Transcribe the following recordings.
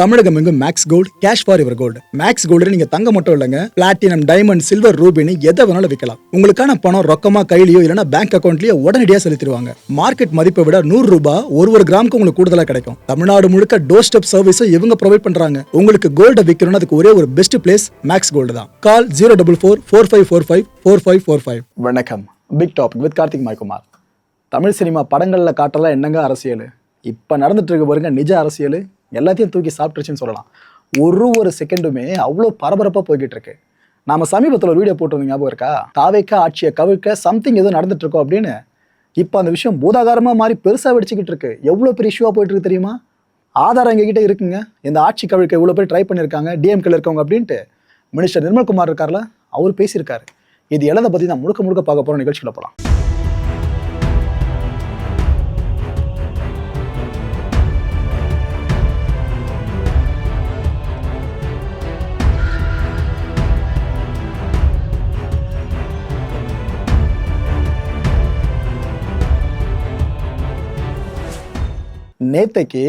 தமிழகம் எங்கும் Max Gold cash for your gold. Max Gold நீங்க தங்க மட்டும் இல்லைங்க, பிளாட்டினம், டைமண்ட், சில்வர், ரூபினி எதை வேணாலும் விற்கலாம். உங்களுக்கான பணம் ரொக்கமா கையிலயோ இல்லைன்னா பேங்க் அக்கௌண்ட்லயோ உடனடியாக செலுத்திடுவாங்க. மார்க்கெட் மதிப்பை விட 100 ரூபாய் ஒரு கிராமுக்கு உங்களுக்கு கூடுதலாக கிடைக்கும். தமிழ்நாடு முழுக்க டோர் ஸ்டெப் சர்வீஸும் இவங்க ப்ரொவைட் பண்றாங்க. உங்களுக்கு கோல்ட விற்கணும்னு அதுக்கு ஒரே ஒரு பெஸ்ட் பிளேஸ் மேக்ஸ் கோல்டு தான். கால் 04445454545. வணக்கம். பிக் டாபிக் வித் கார்த்திக் மாய்குமார். தமிழ் சினிமா படங்கள்ல காட்டலாம் என்னங்க அரசியல், இப்ப நடந்துட்டு இருக்க பாருங்க நிஜ அரசியல் எல்லாத்தையும் தூக்கி சாப்பிட்டுருச்சுன்னு சொல்லலாம். ஒரு செகண்டுமே அவ்வளோ பரபரப்பாக போய்கிட்டு இருக்கு. நாம சமீபத்தில் ஒரு வீடியோ போட்டிருந்தோம், ஞாபகம் இருக்கா? தாவேக்கா ஆட்சியை கவிழ்க்க சம்திங் எதுவும் நடந்துட்டு இருக்கோம் அப்படின்னு. இப்போ அந்த விஷயம் பூதாகாரமாக மாறி பெருசாக வெடிச்சுக்கிட்டு இருக்கு. எவ்வளோ பெரிய இஷ்யூவாக போயிட்டு இருக்கு தெரியுமா? ஆதாரம் எங்ககிட்ட இருக்குங்க. இந்த ஆட்சி கவிழ்க்க இவ்வளோ பேர் ட்ரை பண்ணியிருக்காங்க, டிஎம்கேல இருக்கவங்க அப்படின்ட்டு. மினிஸ்டர் நிர்மல்குமார் இருக்கார்ல, அவர் பேசியிருக்காரு. இது எல்லாத்தை பற்றி நான் முழுக்க பார்க்க போகிற நிகழ்ச்சியில் போகலாம். நேத்தைக்கு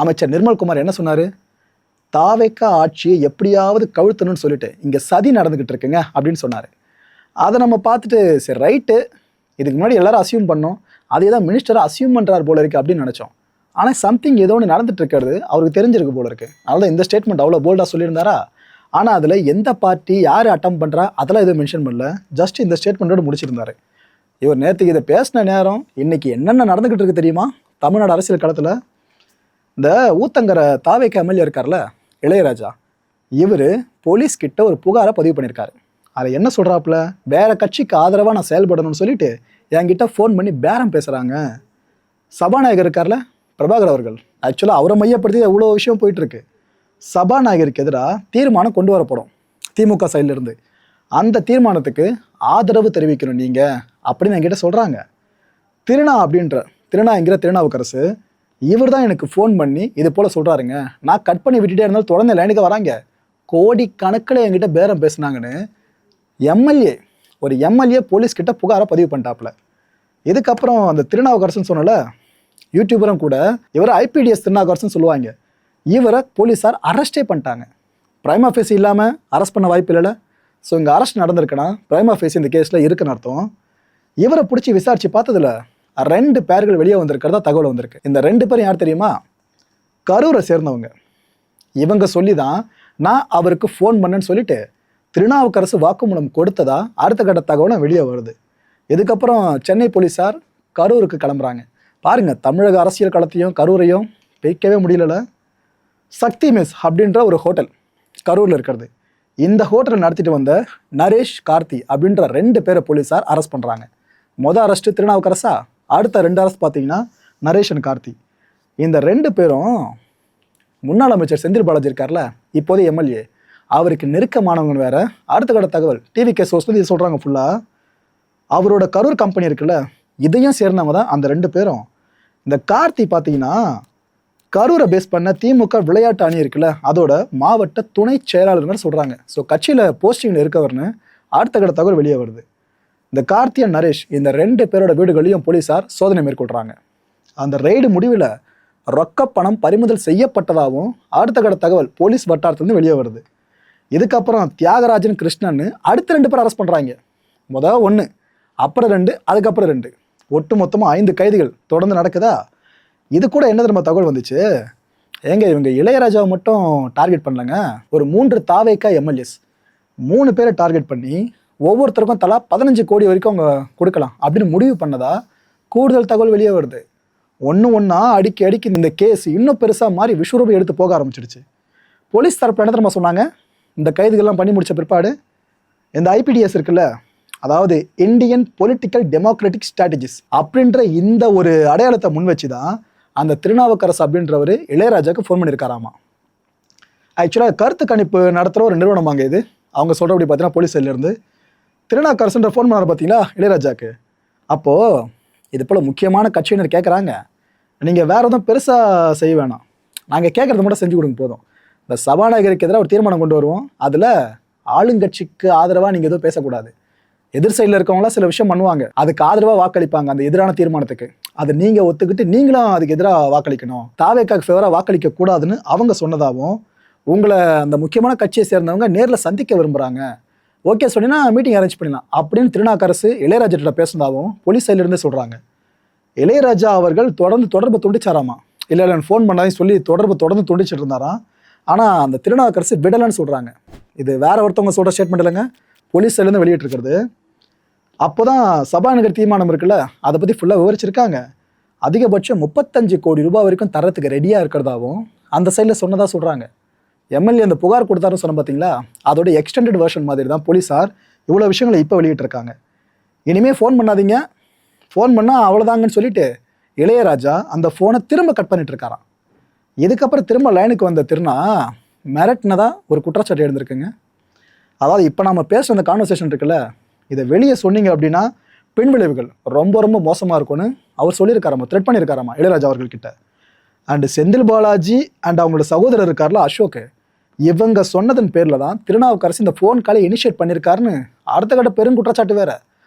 அமைச்சர் நிர்மல்குமார் என்ன சொன்னாரு? தாவேக்கா ஆட்சியை எப்படியாவது கவிழ்த்தணும்னு சொல்லிட்டு இங்க சதி நடந்துகிட்டு இருக்குங்க அப்படின்னு சொன்னாரு. அதை நம்ம பார்த்துட்டு சரி ரைட்டு, இதுக்கு முன்னாடி எல்லாரும் அசியூம் பண்ணோம், அதே தான் மினிஸ்டரை அசியூம் பண்றாரு போல இருக்கு அப்படின்னு நினைச்சோம். ஆனால் சம்திங் ஏதோ ஒன்று நடந்துட்டு இருக்கிறது அவருக்கு தெரிஞ்சிருக்கு போல இருக்கு. அதனால இந்த ஸ்டேட்மெண்ட் அவ்வளோ போல்டா சொல்லியிருந்தாரா? ஆனால் அதில் எந்த பார்ட்டி யார் அட்டம் பண்றா அதெல்லாம் எதுவும் மென்ஷன் பண்ணல. ஜஸ்ட் இந்த ஸ்டேட்மெண்ட்டோடு முடிச்சிருந்தாரு. இவர் நேற்றுக்கு இதை பேசின நேரம் இன்னைக்கு என்னென்ன நடந்துகிட்டு இருக்கு தெரியுமா? தமிழ்நாடு அரசியல் களத்தில் இந்த ஊத்தங்கரை தாவேக்கா எம்எல்ஏ இருக்கார்ல, இளையராஜா, இவர் போலீஸ் கிட்ட ஒரு புகாரை பதிவு பண்ணியிருக்காரு. அதை என்ன சொல்கிறாப்புல, வேற கட்சிக்கு ஆதரவாக நான் செயல்படணும்னு சொல்லிட்டு என்கிட்ட ஃபோன் பண்ணி பேரம் பேசுகிறாங்க. சபாநாயகர் இருக்கார்ல பிரபாகர் அவர்கள், ஆக்சுவலாக அவரை மையப்படுத்தி எவ்வளோ விஷயம் போயிட்டுருக்கு. சபாநாயகருக்கு எதிராக தீர்மானம் கொண்டு வரப்படும் திமுக சைட்லேருந்து. அந்த தீர்மானத்துக்கு ஆதரவு தெரிவிக்கணும் நீங்கள் அப்படின்னு என்கிட்ட சொல்கிறாங்க. திருநாங்கிற திருநாவுக்கரசு இவர் தான் எனக்கு ஃபோன் பண்ணி இது போல் சொல்கிறாருங்க. நான் கட் பண்ணி விட்டுட்டே இருந்தாலும் தொடர்ந்து லைனுக்கு வராங்க. கோடிக்கணக்கில் என்கிட்ட பேரம் பேசுனாங்கன்னு ஒரு எம்எல்ஏ போலீஸ்கிட்ட புகாரை பதிவு பண்ணிட்டாப்புல. இதுக்கப்புறம் அந்த திருநாவுக்கரசுன்னு சொன்னல யூடியூபரும் கூட இவரை ஐபிடிஎஸ் திருநாவுக்கரசுன்னு சொல்லுவாங்க. இவரை போலீஸார் அரெஸ்டே பண்ணிட்டாங்க. பிரைமா ஃபேஸ் இல்லாமல் அரெஸ்ட் பண்ண வாய்ப்பு இல்லைல்ல. ஸோ இங்கே அரெஸ்ட் நடந்திருக்குன்னா பிரைமா ஃபேஸ் இந்த கேஸில் இருக்குன்னு அர்த்தம். இவரை பிடிச்சி விசாரிச்சு பார்த்ததுல 2 பேர்கள் வெளியே வந்திருக்கிறதா தகவல் வந்திருக்கு. இந்த 2 பேரும் யார் தெரியுமா? கரூரை சேர்ந்தவங்க. இவங்க சொல்லி தான் நான் அவருக்கு ஃபோன் பண்ணேன்னு சொல்லிட்டு திருநாவுக்கரசு வாக்குமூலம் கொடுத்ததா அடுத்த கட்ட தகவலும் வெளியே வருது. இதுக்கப்புறம் சென்னை போலீஸார் கரூருக்கு கிளம்புறாங்க. பாருங்க, தமிழக அரசியல் களத்தையும் கரூரையும் பிரிக்கவே முடியல. சக்தி மெஸ் அப்படின்ற ஒரு ஹோட்டல் கரூரில் இருக்கிறது. இந்த ஹோட்டலை நடத்திட்டு வந்த நரேஷ், கார்த்தி அப்படின்ற 2 பேரை போலீஸார் அரெஸ்ட் பண்ணுறாங்க. மொதல் அரெஸ்ட்டு திருநாவுக்கரசா, அடுத்த 2 அரெஸ்ட் பார்த்தீங்கன்னா நரேஷ் அண்ட் கார்த்தி. இந்த 2 பேரும் முன்னாள் அமைச்சர் செந்தில் பாலாஜி இருக்கார்ல, இப்போதைய எம்எல்ஏ, அவருக்கு நெருக்கமானவங்க வேற. அடுத்த கட்ட தகவல் டிவிகே சோர்ஸ் இது சொல்கிறாங்க ஃபுல்லாக. அவரோட கரூர் கம்பெனி இருக்குல்ல, இதையும் சேர்ந்தவங்க தான் அந்த 2 பேரும். இந்த கார்த்தி பார்த்தீங்கன்னா கரூரை பேஸ் பண்ண திமுக விளையாட்டு அணி இருக்குல்ல, அதோட மாவட்ட துணை செயலாளர்கள் சொல்கிறாங்க. ஸோ கட்சியில் போஸ்டிங்கில் இருக்கவர்னு அடுத்த கட்ட தகவல் வெளியே வருது. இந்த கார்த்தி அண்ட் நரேஷ் இந்த 2 பேரோட வீடுகளையும் போலீஸார் சோதனை மேற்கொள்கிறாங்க. அந்த ரெய்டு முடிவில் ரொக்கப்பணம் பறிமுதல் செய்யப்பட்டதாகவும் அடுத்த கட்ட தகவல் போலீஸ் வட்டாரத்துலேருந்து வெளியே வருது. இதுக்கப்புறம் தியாகராஜன், கிருஷ்ணன் அடுத்த 2 பேர் அரெஸ்ட் பண்ணுறாங்க. முதல் 1, அப்புறம் 2, அதுக்கப்புறம் 2, ஒட்டு மொத்தமாக 5 கைதிகள் தொடர்ந்து நடக்குதா. இது கூட என்ன தெரியுமா தகவல் வந்துச்சு? ஏங்க இவங்க இளையராஜாவை மட்டும் டார்கெட் பண்ணலங்க, ஒரு 3 தாவேக்கா எம்எல்ஏஸ் 3 பேரை டார்கெட் பண்ணி ஒவ்வொருத்தருக்கும் தலா 15 கோடி வரைக்கும் அவங்க கொடுக்கலாம் அப்படின்னு முடிவு பண்ணதா கூடுதல் தகவல் வெளியே வருது. ஒன்றா அடிக்கி இந்த கேஸ் இன்னும் பெருசாக மாறி விஸ்வரூபம் எடுத்து போக ஆரம்பிச்சிடுச்சு. போலீஸ் தரப்பு என்ன தெரியுமா சொன்னாங்க? இந்த கைதுகள்லாம் பண்ணி முடித்த பிற்பாடு இந்த ஐபிடிஎஸ் இருக்குல்ல, அதாவது இந்தியன் பொலிட்டிக்கல் டெமோக்ராட்டிக் ஸ்ட்ராட்டஜிஸ் அப்படின்ற இந்த ஒரு அடையாளத்தை முன் வச்சு தான் அந்த திருநாவுக்கரசு அப்படின்றவர் இளையராஜாவுக்கு ஃபோன் பண்ணியிருக்காராமா. ஆக்சுவலாக கருத்து கணிப்பு நடத்துகிற ஒரு நிறுவனமாங்க இது. அவங்க சொல்கிறபடி பார்த்தீங்கன்னா போலீஸ் சைட்லேருந்து திருநாவுக்கரசுன்ற ஃபோன் பண்ணார் பார்த்தீங்களா இளையராஜாக்கு. அப்போது இது போல் முக்கியமான கட்சியினர் கேட்குறாங்க, நீங்கள் வேறு எதுவும் பெருசாக செய்ய வேணாம், நாங்கள் கேட்குறது மட்டும் செஞ்சு கொடுங்க போதும். இந்த சபாநாயகருக்கு எதிராக ஒரு தீர்மானம் கொண்டு வருவோம், அதில் ஆளுங்கட்சிக்கு ஆதரவாக நீங்கள் எதுவும் பேசக்கூடாது, எதிர் சைடில் இருக்கவங்களாம் சில விஷயம் பண்ணுவாங்க, அதுக்கு ஆதரவாக வாக்களிப்பாங்க அந்த எதிரான தீர்மானத்துக்கு. அதை நீங்கள் ஒத்துக்கிட்டு நீங்களும் அதுக்கு எதிராக வாக்களிக்கணும், தாவேக்காக்கு ஃபேவராக வாக்களிக்க கூடாதுன்னு அவங்க சொன்னதாகவும், உங்களை அந்த முக்கியமான கட்சியை சேர்ந்தவங்க நேரில் சந்திக்க விரும்புகிறாங்க, ஓகே சொன்னீங்கன்னா மீட்டிங் அரேஞ்ச் பண்ணிடலாம் அப்படின்னு திருநாவுக்கரசு இளையராஜா பேசுனதாகவும் போலீஸ் சைட்லேருந்தே சொல்கிறாங்க. இளையராஜா அவர்கள் தொடர்பு துண்டிச்சாராமா. இல்லை ஃபோன் பண்ணாதையும் சொல்லி தொடர்ந்து துண்டிச்சிட்டு இருந்தாராம். ஆனால் அந்த திருநாவுக்கரசு விடலைன்னு சொல்கிறாங்க. இது வேற ஒருத்தவங்க சொல்கிற ஸ்டேட்மெண்ட் இல்லைங்க, போலீஸ் சைட்லேருந்து வெளியிட்டிருக்கிறது. அப்போ தான் சபாநகர் தீர்மானம் இருக்குல்ல, அதை பற்றி ஃபுல்லாக விவரிச்சிருக்காங்க. அதிகபட்சம் 35 கோடி ரூபாய் வரைக்கும் தரத்துக்கு ரெடியாக இருக்கிறதாவும் அந்த சைடில் சொன்னதாக சொல்கிறாங்க. எம்எல்ஏ அந்த புகார் கொடுத்தாருன்னு சொன்ன பார்த்தீங்களா, அதோட எக்ஸ்டெண்டட் வெர்ஷன் மாதிரி தான் போலீஸார் இவ்வளோ விஷயங்களை இப்போ வெளியிட்டிருக்காங்க. இனிமேல் ஃபோன் பண்ணாதீங்க, ஃபோன் பண்ணால் அவ்வளோதாங்கன்னு சொல்லிட்டு இளையராஜா அந்த ஃபோனை திரும்ப கட் பண்ணிட்டு இருக்காராம். இதுக்கப்புறம் திரும்ப லைனுக்கு வந்த திருநா மிரட்டினதா ஒரு குற்றச்சாட்டு எழுந்திருக்குங்க. அதாவது இப்போ நம்ம பேசுகிற அந்த கான்வர்சேஷன் இருக்குல்ல, இதை வெளியே சொன்னீங்க அப்படின்னா பின்விளைவுகள் ரொம்ப ரொம்ப மோசமாக இருக்கும்னு அவர் சொல்லியிருக்காராமா, த்ரெட் பண்ணியிருக்காராமா இளையராஜா அவர்கள்கிட்ட. அண்டு செந்தில் பாலாஜி அண்ட் அவங்களோட சகோதரர் இருக்கார்ல அசோக், இவங்க சொன்னதன் பேரில் தான் திருநாவுக்கரசு இந்த ஃபோன் காலை இனிஷியேட் பண்ணியிருக்காருன்னு அடுத்த கட்ட பெருங்குற்றச்சாட்டு வேற.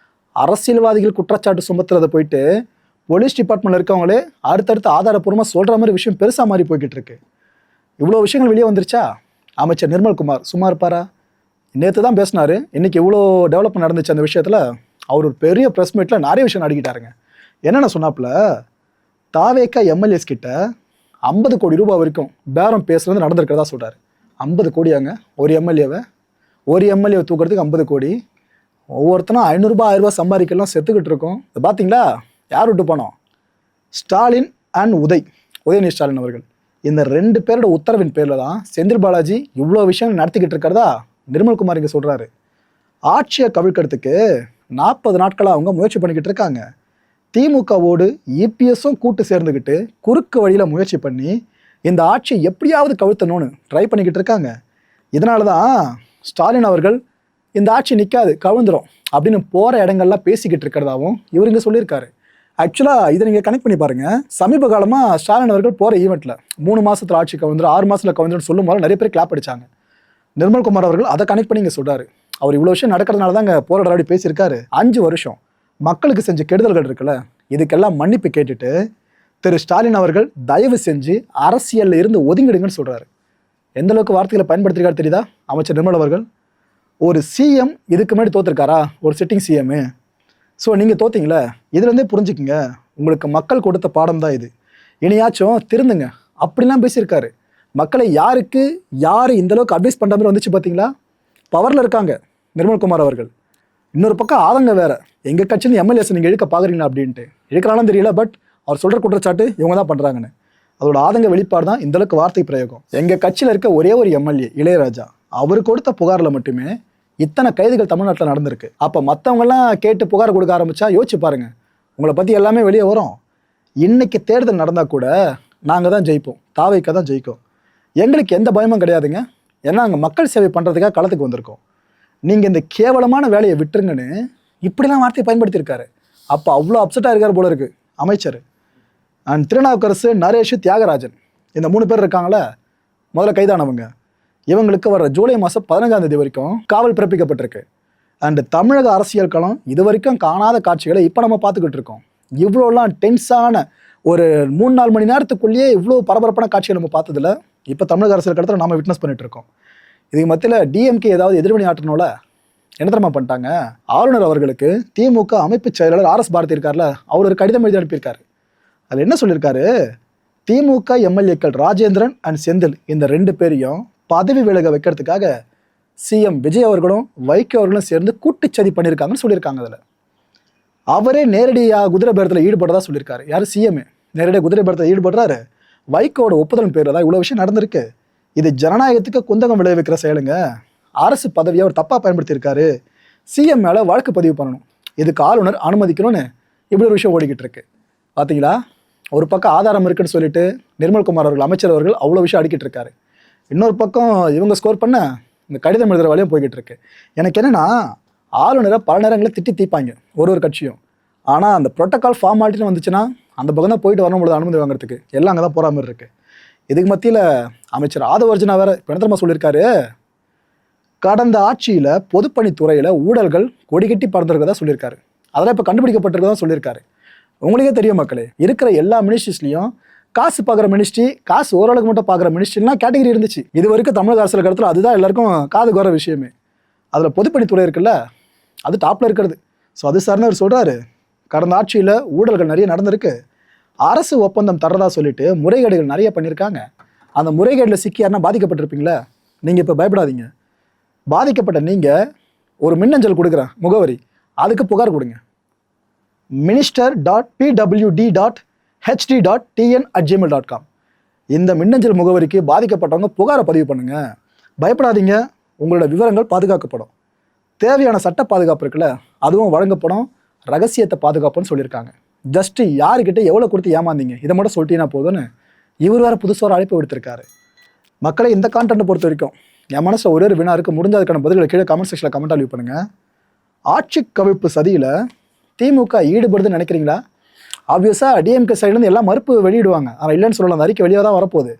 அரசியல்வாதிகள் குற்றச்சாட்டு சுமத்துறதை போயிட்டு போலீஸ் டிபார்ட்மெண்ட்டில் இருக்கவங்களே அடுத்தடுத்து ஆதாரப்பூர்வமாக சொல்கிற மாதிரி விஷயம் பெருசாக மாறி போய்கிட்டு இருக்கு. இவ்வளோ விஷயங்கள் வெளியே வந்துருச்சா? அமைச்சர் நிர்மல்குமார் சும்மா இருப்பாரா? நேற்று தான் பேசினார், இன்றைக்கி இவ்வளோ டெவலப்மெண்ட் நடந்துச்சு அந்த விஷயத்தில். அவர் ஒரு பெரிய ப்ரெஸ் மீட்டில் நிறைய விஷயம் அடிக்கிட்டாருங்க. என்னென்ன சொன்னாப்புல, தாவேக்கா எம்எல்ஏஸ் கிட்ட 50 கோடி ரூபாய் வரைக்கும் பேரம் பேசுறது நடந்திருக்கிறதா சொல்கிறார். 50 கோடியாங்க ஒரு எம்எல்ஏவை தூக்கிறதுக்கு 50 கோடி. ஒவ்வொருத்தனும் 500 ரூபாய் 1000 ரூபாய் சம்பாதிக்கலாம் செத்துக்கிட்டு இருக்கோம். பார்த்தீங்களா யார் விட்டு போனோம்? ஸ்டாலின் அண்ட் உதயநிதி ஸ்டாலின் அவர்கள். இந்த 2 பேரோட உத்தரவின் பேரில் தான் செந்தில் பாலாஜி இவ்வளோ விஷயங்கள் நடத்திக்கிட்டு இருக்கிறதா நிர்மல்குமார் இங்கே சொல்கிறாரு. ஆட்சியை கவிழ்க்கிறதுக்கு 40 நாட்களாக அவங்க முயற்சி பண்ணிக்கிட்டு இருக்காங்க. திமுகவோடு இபிஎஸும் கூட்டு சேர்ந்துக்கிட்டு குறுக்கு வழியில் முயற்சி பண்ணி இந்த ஆட்சியை எப்படியாவது கவிழ்த்தணும்னு ட்ரை பண்ணிக்கிட்டு இருக்காங்க. இதனால தான் ஸ்டாலின் அவர்கள் இந்த ஆட்சி நிற்காது கவிழ்ந்துரும் அப்படின்னு போகிற இடங்கள்லாம் பேசிக்கிட்டு இருக்கிறதாவும் இவர் இங்கே சொல்லியிருக்காரு. ஆக்சுவலாக இதை நீங்கள் கனெக்ட் பண்ணி பாருங்கள். சமீப காலமாக ஸ்டாலின் அவர்கள் போகிற ஈவெண்ட்டில் 3 மாதத்தில் ஆட்சி கவிழ்ந்துரும் 6 மாதத்தில் கவிழ்ந்துரும் சொல்லும் போது நிறைய பேர் கிளாப் அடிச்சாங்க. நிர்மல்குமார் அவர்கள் அதை கனெக்ட் பண்ணி இங்கே சொல்கிறாரு. அவர் இவ்வளோ விஷயம் நடக்கிறதுனால தான் இங்கே போராடி பேசியிருக்காரு. 5 வருஷம் மக்களுக்கு செஞ்ச கெடுதல்கள் இருக்குல்ல, இதுக்கெல்லாம் மன்னிப்பு கேட்டுட்டு திரு ஸ்டாலின் அவர்கள் தயவு செஞ்சு அரசியலில் இருந்து ஒதுங்கிடுங்கன்னு சொல்கிறாரு. எந்த அளவுக்கு வார்த்தைகளை பயன்படுத்திருக்காரு தெரியுதா அமைச்சர் நிர்மல் அவர்கள்? ஒரு சிஎம் இதுக்கு முன்னாடி தோற்றுருக்காரா, ஒரு சிட்டிங் சிஎம்மு? ஸோ நீங்கள் தோத்தீங்களே, இதுலேருந்தே புரிஞ்சுக்குங்க, உங்களுக்கு மக்கள் கொடுத்த பாடம் தான் இது, இனியாச்சும் திருந்துங்க அப்படிலாம் பேசியிருக்காரு. மக்களை யார் இந்தளவுக்கு அட்வைஸ் பண்ணுற மாதிரி வந்துச்சு பார்த்தீங்களா? பவரில் இருக்காங்க நிர்மல்குமார் அவர்கள். இன்னொரு பக்கம் ஆதங்க வேற, எங்கள் கட்சியில் எம்எல்ஏஸ் நீங்கள் இழுக்க பார்க்குறீங்களா அப்படின்ட்டு. இழுக்கிறாலும் தெரியல, பட் அவர் சொல்கிற குற்றச்சாட்டு இவங்க தான் பண்ணுறாங்கன்னு. அதோட ஆதங்க வெளிப்பாடு தான் இந்தளவுக்கு வார்த்தை பிரயோகம். எங்கள் கட்சியில் இருக்க ஒரே ஒரு எம்எல்ஏ இளையராஜா, அவர் கொடுத்த புகாரில் மட்டுமே இத்தனை கைதுகள் தமிழ்நாட்டில் நடந்திருக்கு. அப்போ மற்றவங்கெல்லாம் கேட்டு புகார் கொடுக்க ஆரம்பித்தா யோசிச்சு பாருங்கள், உங்களை பற்றி எல்லாமே வெளியே வரும். இன்னைக்கு தேர்தல் நடந்தால் கூட நாங்கள் தான் ஜெயிப்போம், தாவேக்கா தான் ஜெயிக்கும், எங்களுக்கு எந்த பயமும் கிடையாதுங்க, ஏன்னா அங்கே மக்கள் சேவை பண்ணுறதுக்காக களத்துக்கு வந்திருக்கோம், நீங்கள் இந்த கேவலமான வேலையை விட்டுருங்கன்னு இப்படிலாம் வார்த்தையை பயன்படுத்தியிருக்காரு. அப்போ அவ்வளோ அப்செட்டாக இருக்கார் போல இருக்குது அமைச்சர். அண்ட் திருநாவுக்கரசு, நரேஷ், தியாகராஜன், இந்த 3 பேர் இருக்காங்களே முதல்ல கைதானவங்க, இவங்களுக்கு வர ஜூலை மாதம் 15ஆம் தேதி வரைக்கும் காவல் பிறப்பிக்கப்பட்டிருக்கு. அண்டு தமிழக அரசியல் களம் இது வரைக்கும் காணாத காட்சிகளை இப்போ நம்ம பார்த்துக்கிட்டு இருக்கோம். இவ்வளோலாம் டென்ஸான ஒரு 3-4 மணி நேரத்துக்குள்ளேயே இவ்வளோ பரபரப்பான காட்சிகள் நம்ம பார்த்ததில்ல. இப்போ தமிழக அரசியல் களத்தில் நாம் விட்னஸ் பண்ணிட்டு இருக்கோம். இதுக்கு மத்தியில் டிஎம்கே ஏதாவது எதிர்வினை ஆற்றணும்ல, என்ன தெரியுமா பண்ணிட்டாங்க? ஆளுநர் அவர்களுக்கு திமுக அமைப்பு செயலாளர் RS பாரதி இருக்கார்ல, அவர் ஒரு கடிதம் எழுதி அனுப்பியிருக்காரு. அதில் என்ன சொல்லியிருக்காரு? திமுக எம்எல்ஏக்கள் ராஜேந்திரன் அண்ட் செந்தில் இந்த 2 பேரையும் பதவி விலக வைக்கிறதுக்காக சிஎம் விஜய் அவர்களும் வைகோ அவர்களும் சேர்ந்து கூட்டுச்சதி பண்ணியிருக்காங்கன்னு சொல்லியிருக்காங்க. அதில் அவரே நேரடியாக குதிரை பேரத்தில் ஈடுபடுறதா சொல்லியிருக்காரு. யார்? சிஎம் நேரடியாக குதிரை பேரத்தில் ஈடுபடுறாரு. வைகோட ஒப்புதல் பேரில் தான் இவ்வளோ விஷயம் நடந்திருக்கு. இது ஜனநாயகத்துக்கு குந்தகம் விளைவிக்கிற செயலுங்க. அரசு பதவியை அவர் தப்பாக பயன்படுத்தியிருக்காரு, சிஎம் மேலே வழக்கு பதிவு பண்ணணும், இதுக்கு ஆளுநர் அனுமதிக்கணும்னு இப்படி ஒரு விஷயம் ஓடிக்கிட்டு இருக்கு. பார்த்தீங்களா, ஒரு பக்கம் ஆதாரம் இருக்குன்னு சொல்லிட்டு நிர்மல்குமார் அவர்கள், அமைச்சர் அவர்கள் அவ்வளோ விஷயம் அடிக்கிட்டு இருக்காரு. இன்னொரு பக்கம் இவங்க ஸ்கோர் பண்ண இந்த கடிதம் எழுதுகிற வேலையும் போய்கிட்டு இருக்கு. எனக்கு என்னென்னா, ஆளுநரை பல நேரங்களில் திட்டி தீப்பாங்க ஒரு கட்சியும். ஆனால் அந்த ப்ரோட்டோகால் ஃபார்மாலிட்டின்னு வந்துச்சுன்னா அந்த பக்கம் தான் போயிட்டு வரணும் பொழுது அனுமதி வாங்குறதுக்கு எல்லாம் அங்கே தான் போகிற மாதிரி இருக்குது. இதுக்கு மத்தியில் அமைச்சர் ஆதவ அர்ஜுனா வேறு இப்போ என்ன தெரியுமா சொல்லியிருக்காரு? கடந்த ஆட்சியில் பொதுப்பணித்துறையில் ஊழல்கள் கொடிகட்டி பறந்துருக்கதா சொல்லியிருக்காரு. அதெல்லாம் இப்போ கண்டுபிடிக்கப்பட்டிருக்கதா சொல்லியிருக்காரு. உங்களுக்கே தெரியும் மக்களே, இருக்கிற எல்லா மினிஸ்ட்ரிஸ்லையும் காசு பார்க்குற மினிஸ்ட்ரி, காசு ஓரளவுக்கு மட்டும் பார்க்குற மினிஸ்ட்ரிலாம் கேட்டகரி இருந்துச்சு. இது வரைக்கும் தமிழக அரசியல் கருத்தில் அதுதான் எல்லாருக்கும் காது கோர விஷயமே. அதில் பொதுப்பணித்துறை இருக்குல்ல, அது டாப்பில் இருக்கிறது. ஸோ அது சார்னு அவர் சொல்கிறாரு, கடந்த ஆட்சியில் ஊழல்கள் நிறைய நடந்திருக்கு, அரசு ஒப்பந்தம் தர்றதா சொல்லிட்டு முறைகேடுகள் நிறைய பண்ணியிருக்காங்க. அந்த முறைகேடில் சிக்கி யாருன்னா பாதிக்கப்பட்டிருப்பீங்களா? நீங்கள் இப்போ பயப்படாதீங்க. பாதிக்கப்பட்ட நீங்கள் ஒரு மின்னஞ்சல் கொடுக்குறேன் முகவரி, அதுக்கு புகார் கொடுங்க. minister.pwd.hd.tn@gmail.com இந்த மின்னஞ்சல் முகவரிக்கு பாதிக்கப்பட்டவங்க புகாரை பதிவு பண்ணுங்க. பயப்படாதீங்க, உங்களோட விவரங்கள் பாதுகாக்கப்படும். தேவையான சட்ட பாதுகாப்பு இருக்குல்ல, அதுவும் வழங்கப்படும். ரகசியத்தை பாதுகாப்புன்னு சொல்லியிருக்காங்க. ஜஸ்ட் யாருக்கிட்ட எவ்வளோ கொடுத்து ஏமாந்தீங்க இதை மட்டும் சொல்லிட்டீங்கன்னா போதும்னு இவர் வேறு புதுசாக அழைப்பு விடுத்திருக்காரு. மக்களை இந்த கான்டென்ட்டை பொறுத்த வரைக்கும் என் மனசில் ஒரே ஒரு வினா இருக்குது. முடிஞ்ச அதுக்கான பதில்களை கீழே கமெண்ட் செக்ஷனில் கமெண்ட்டாக லீவ் பண்ணுங்கள். ஆட்சி கவிழ்ப்பு சதியில் திமுக ஈடுபடுதுன்னு நினைக்கிறீங்களா? ஆப்வியஸாக டிஎம்கே சைட்லேருந்து எல்லாம் மறுப்பு வெளியிடுவாங்க. ஆனால் இல்லைன்னு சொல்லலாம், அந்த அறிக்கை வெளியாக தான் வரப்போகுது.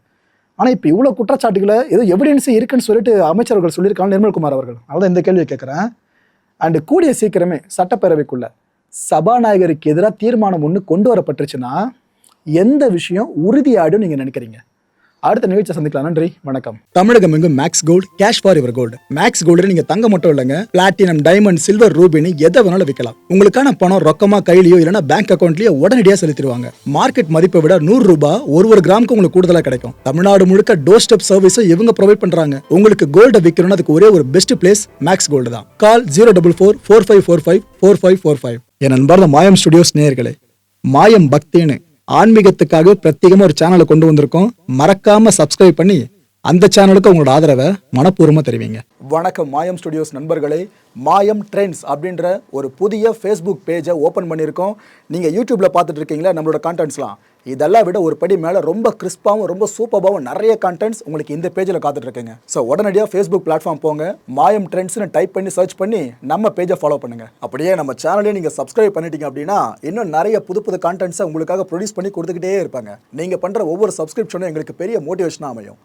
ஆனால் இப்போ இவ்வளோ குற்றச்சாட்டுகளை ஏதோ எவிடன்ஸு இருக்குன்னு சொல்லிட்டு அமைச்சர்கள் சொல்லியிருக்காங்க, நிர்மல்குமார் அவர்கள். அதான் இந்த கேள்வியை கேட்குறேன். அண்டு கூடிய சீக்கிரமே சட்டப்பேரவைக்குள்ள சபாநாயகருக்கு எதிராக தீர்மானம் ஒன்று கொண்டு வரப்பட்டுருச்சுன்னா எந்த விஷயம் உறுதியாடும் நீங்கள் நினைக்கிறீங்க? அடுத்த நிகழ்ச்சியை சந்திக்கலாம். நன்றி, வணக்கம். தமிழகம் எங்கும் Max Gold, cash for your gold. Max Gold நீங்க தங்க மட்டும் இல்லைங்க, பிளாட்டினம், டைமண்ட், சில்வர், ரூபினி எதை வேணாலும் விற்கலாம். உங்களுக்கான பணம் ரொக்கமா கையிலயோ இல்லைன்னா பேங்க் அக்கௌண்ட்லயோ உடனடியாக செலுத்திடுவாங்க. மார்க்கெட் மதிப்பை விட 100 ரூபாய் ஒரு கிராமுக்கு உங்களுக்கு கூடுதலாக கிடைக்கும். தமிழ்நாடு முழுக்க டோர் ஸ்டெப் சர்வீஸும் இவங்க ப்ரொவைட் பண்றாங்க. உங்களுக்கு கோல்டை விற்கணும்னு அதுக்கு ஒரே ஒரு பெஸ்ட் பிளேஸ் மேக்ஸ் கோல்டு தான். கால் 04445454545. என் நண்பர் மாயம் ஸ்டுடியோஸ் நேயர்களே, மாயம் பக்தின்னு ஆன்மீகத்துக்காக பிரத்யேகமா ஒரு சேனலை கொண்டு வந்திருக்கோம். மறக்காம சப்ஸ்கிரைப் பண்ணி அந்த சேனலுக்கு உங்களோட ஆதரவை மனப்பூர்வமாக தெரிவிங்க. வணக்கம் மாயம் ஸ்டுடியோஸ் நண்பர்களே. மாயம் ட்ரெண்ட்ஸ் அப்படின்ற ஒரு புதிய ஃபேஸ்புக் பேஜை ஓப்பன் பண்ணியிருக்கோம். நீங்கள் யூடியூப்பில் பார்த்துட்டு இருக்கீங்களா நம்மளோட கான்டென்ட்ஸ்லாம், இதெல்லாம் விட ஒரு படி மேலே ரொம்ப கிறிஸ்பாகவும் ரொம்ப சூப்பராகவும் நிறைய கான்டென்ட்ஸ் உங்களுக்கு இந்த பேஜில் காத்துட்டு இருக்குங்க. ஸோ உடனடியாக ஃபேஸ்புக் பிளாட்ஃபார்ம் போங்க, மாயம் ட்ரெண்ட்ஸ்னு டைப் பண்ணி சர்ச் பண்ணி நம்ம பேஜை ஃபாலோ பண்ணுங்கள். அப்படியே நம்ம சேனலையும் நீங்கள் சப்ஸ்கிரைப் பண்ணிட்டீங்க அப்படின்னா இன்னும் நிறைய புது புது கான்டென்ட்ஸை உங்களுக்காக ப்ரொடியூஸ் பண்ணி கொடுத்துக்கிட்டே இருப்பாங்க. நீங்கள் பண்ணுற ஒவ்வொரு சப்ஸ்கிரிப்ஷனும் எங்களுக்கு பெரிய மோட்டிவேஷனாக அமையும்.